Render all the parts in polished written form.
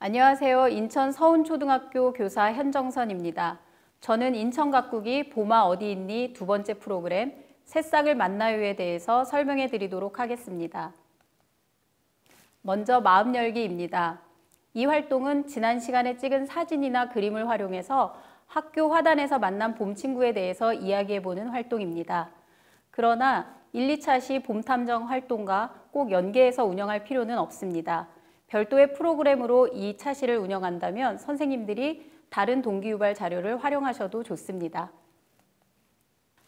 안녕하세요. 인천 서운초등학교 교사 현정선입니다. 저는 인천 가꾸기 봄아 어디 있니 두 번째 프로그램 새싹을 만나요에 대해서 설명해 드리도록 하겠습니다. 먼저 마음 열기입니다. 이 활동은 지난 시간에 찍은 사진이나 그림을 활용해서 학교 화단에서 만난 봄 친구에 대해서 이야기해보는 활동입니다. 그러나 1, 2차 시 봄탐정 활동과 꼭 연계해서 운영할 필요는 없습니다. 별도의 프로그램으로 이 차시를 운영한다면 선생님들이 다른 동기유발 자료를 활용하셔도 좋습니다.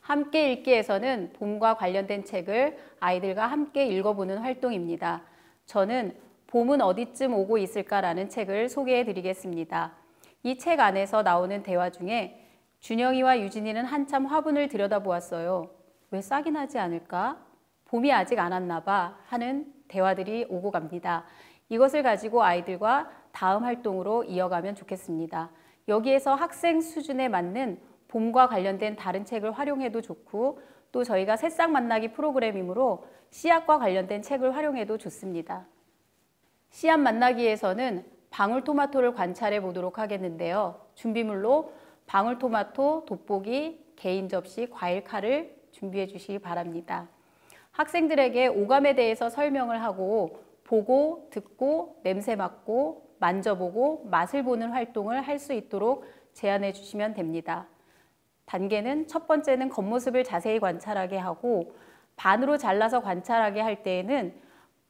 함께 읽기에서는 봄과 관련된 책을 아이들과 함께 읽어보는 활동입니다. 저는 봄은 어디쯤 오고 있을까라는 책을 소개해 드리겠습니다. 이 책 안에서 나오는 대화 중에 준영이와 유진이는 한참 화분을 들여다보았어요. 왜 싹이 나지 않을까? 봄이 아직 안 왔나 봐 하는 대화들이 오고 갑니다. 이것을 가지고 아이들과 다음 활동으로 이어가면 좋겠습니다. 여기에서 학생 수준에 맞는 봄과 관련된 다른 책을 활용해도 좋고 또 저희가 새싹 만나기 프로그램이므로 씨앗과 관련된 책을 활용해도 좋습니다. 씨앗 만나기에서는 방울토마토를 관찰해 보도록 하겠는데요. 준비물로 방울토마토, 돋보기, 개인 접시, 과일 칼을 준비해 주시기 바랍니다. 학생들에게 오감에 대해서 설명을 하고 보고, 듣고, 냄새 맡고, 만져보고, 맛을 보는 활동을 할 수 있도록 제안해 주시면 됩니다. 단계는 첫 번째는 겉모습을 자세히 관찰하게 하고 반으로 잘라서 관찰하게 할 때에는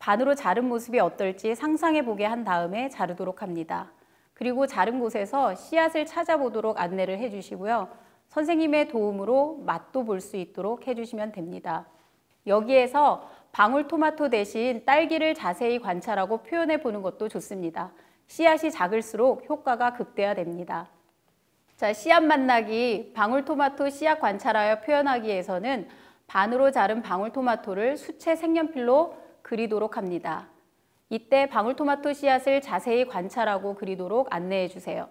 반으로 자른 모습이 어떨지 상상해 보게 한 다음에 자르도록 합니다. 그리고 자른 곳에서 씨앗을 찾아보도록 안내를 해 주시고요. 선생님의 도움으로 맛도 볼 수 있도록 해주시면 됩니다. 여기에서 방울토마토 대신 딸기를 자세히 관찰하고 표현해 보는 것도 좋습니다. 씨앗이 작을수록 효과가 극대화됩니다. 자, 씨앗 만나기, 방울토마토 씨앗 관찰하여 표현하기에서는 반으로 자른 방울토마토를 수채 색연필로 그리도록 합니다. 이때 방울토마토 씨앗을 자세히 관찰하고 그리도록 안내해 주세요.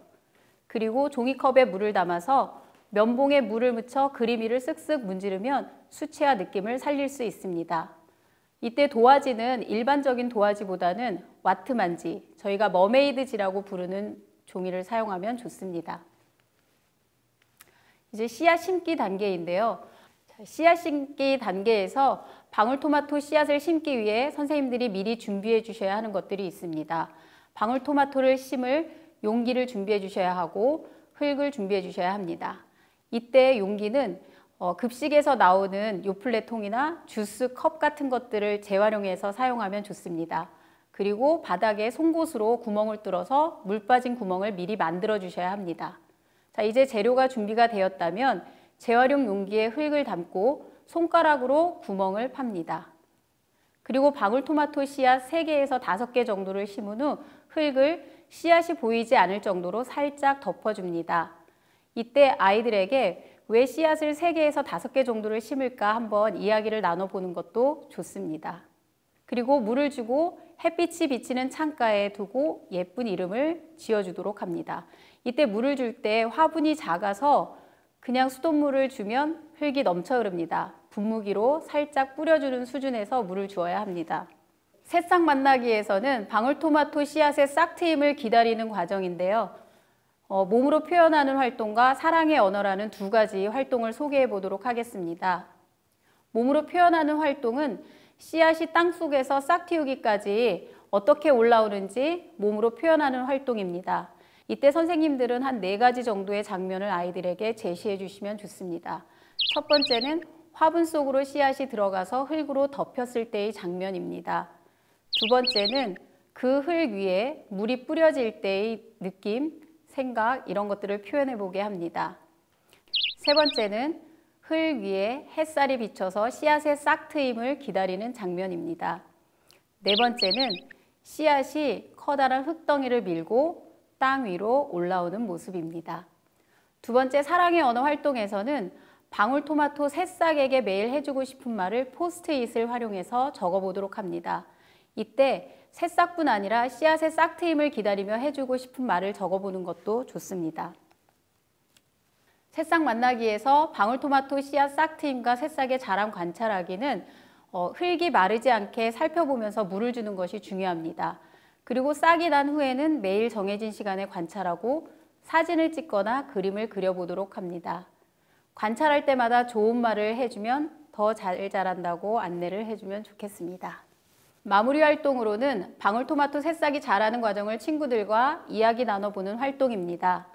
그리고 종이컵에 물을 담아서 면봉에 물을 묻혀 그림 위를 쓱쓱 문지르면 수채화 느낌을 살릴 수 있습니다. 이때 도화지는 일반적인 도화지보다는 와트만지, 저희가 머메이드지라고 부르는 종이를 사용하면 좋습니다. 이제 씨앗 심기 단계인데요. 씨앗 심기 단계에서 방울토마토 씨앗을 심기 위해 선생님들이 미리 준비해 주셔야 하는 것들이 있습니다. 방울토마토를 심을 용기를 준비해 주셔야 하고 흙을 준비해 주셔야 합니다. 이때 용기는 급식에서 나오는 요플레통이나 주스 컵 같은 것들을 재활용해서 사용하면 좋습니다. 그리고 바닥에 송곳으로 구멍을 뚫어서 물 빠진 구멍을 미리 만들어 주셔야 합니다. 자, 이제 재료가 준비가 되었다면 재활용 용기에 흙을 담고 손가락으로 구멍을 팝니다. 그리고 방울토마토 씨앗 3개에서 5개 정도를 심은 후 흙을 씨앗이 보이지 않을 정도로 살짝 덮어줍니다. 이때 아이들에게 왜 씨앗을 3개에서 5개 정도를 심을까 한번 이야기를 나눠보는 것도 좋습니다. 그리고 물을 주고 햇빛이 비치는 창가에 두고 예쁜 이름을 지어주도록 합니다. 이때 물을 줄 때 화분이 작아서 그냥 수돗물을 주면 흙이 넘쳐 흐릅니다. 분무기로 살짝 뿌려주는 수준에서 물을 주어야 합니다. 새싹 만나기에서는 방울토마토 씨앗의 싹트임을 기다리는 과정인데요. 몸으로 표현하는 활동과 사랑의 언어라는 두 가지 활동을 소개해 보도록 하겠습니다. 몸으로 표현하는 활동은 씨앗이 땅속에서 싹 틔우기까지 어떻게 올라오는지 몸으로 표현하는 활동입니다. 이때 선생님들은 한 4가지 정도의 장면을 아이들에게 제시해 주시면 좋습니다. 첫 번째는 화분 속으로 씨앗이 들어가서 흙으로 덮였을 때의 장면입니다. 두 번째는 그 흙 위에 물이 뿌려질 때의 느낌, 생각 이런 것들을 표현해 보게 합니다. 세 번째는 흙 위에 햇살이 비쳐서 씨앗의 싹 트임을 기다리는 장면입니다. 네 번째는 씨앗이 커다란 흙덩이를 밀고 땅 위로 올라오는 모습입니다. 두 번째 사랑의 언어 활동에서는 방울토마토 새싹에게 매일 해주고 싶은 말을 포스트잇을 활용해서 적어보도록 합니다. 이때 새싹뿐 아니라 씨앗의 싹 트임을 기다리며 해주고 싶은 말을 적어보는 것도 좋습니다. 새싹 만나기에서 방울토마토 씨앗 싹 트임과 새싹의 자람 관찰하기는 흙이 마르지 않게 살펴보면서 물을 주는 것이 중요합니다. 그리고 싹이 난 후에는 매일 정해진 시간에 관찰하고 사진을 찍거나 그림을 그려보도록 합니다. 관찰할 때마다 좋은 말을 해주면 더 잘 자란다고 안내를 해주면 좋겠습니다. 마무리 활동으로는 방울토마토 새싹이 자라는 과정을 친구들과 이야기 나눠보는 활동입니다.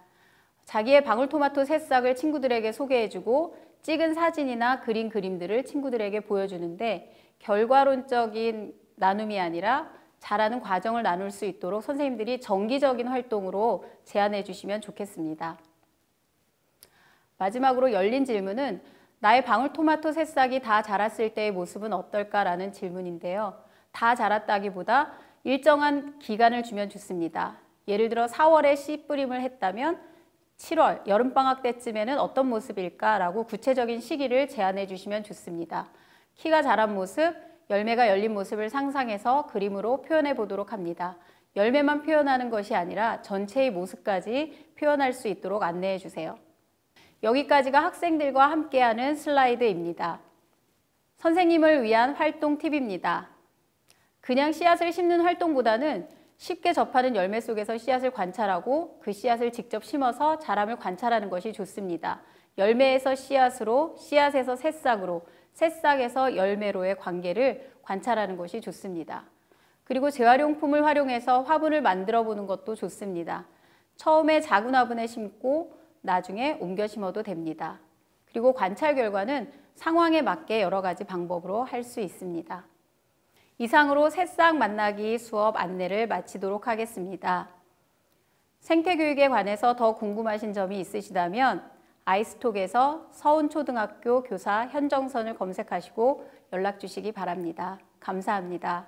자기의 방울토마토 새싹을 친구들에게 소개해주고 찍은 사진이나 그린 그림들을 친구들에게 보여주는데 결과론적인 나눔이 아니라 자라는 과정을 나눌 수 있도록 선생님들이 정기적인 활동으로 제안해 주시면 좋겠습니다. 마지막으로 열린 질문은 나의 방울토마토 새싹이 다 자랐을 때의 모습은 어떨까라는 질문인데요. 다 자랐다기보다 일정한 기간을 주면 좋습니다. 예를 들어 4월에 씨 뿌림을 했다면 7월, 여름방학 때쯤에는 어떤 모습일까라고 구체적인 시기를 제안해 주시면 좋습니다. 키가 자란 모습, 열매가 열린 모습을 상상해서 그림으로 표현해 보도록 합니다. 열매만 표현하는 것이 아니라 전체의 모습까지 표현할 수 있도록 안내해 주세요. 여기까지가 학생들과 함께하는 슬라이드입니다. 선생님을 위한 활동 팁입니다. 그냥 씨앗을 심는 활동보다는 쉽게 접하는 열매 속에서 씨앗을 관찰하고 그 씨앗을 직접 심어서 자람을 관찰하는 것이 좋습니다. 열매에서 씨앗으로, 씨앗에서 새싹으로, 새싹에서 열매로의 관계를 관찰하는 것이 좋습니다. 그리고 재활용품을 활용해서 화분을 만들어 보는 것도 좋습니다. 처음에 작은 화분에 심고 나중에 옮겨 심어도 됩니다. 그리고 관찰 결과는 상황에 맞게 여러 가지 방법으로 할 수 있습니다. 이상으로 새싹 만나기 수업 안내를 마치도록 하겠습니다. 생태교육에 관해서 더 궁금하신 점이 있으시다면 아이스톡에서 서운초등학교 교사 현정선을 검색하시고 연락 주시기 바랍니다. 감사합니다.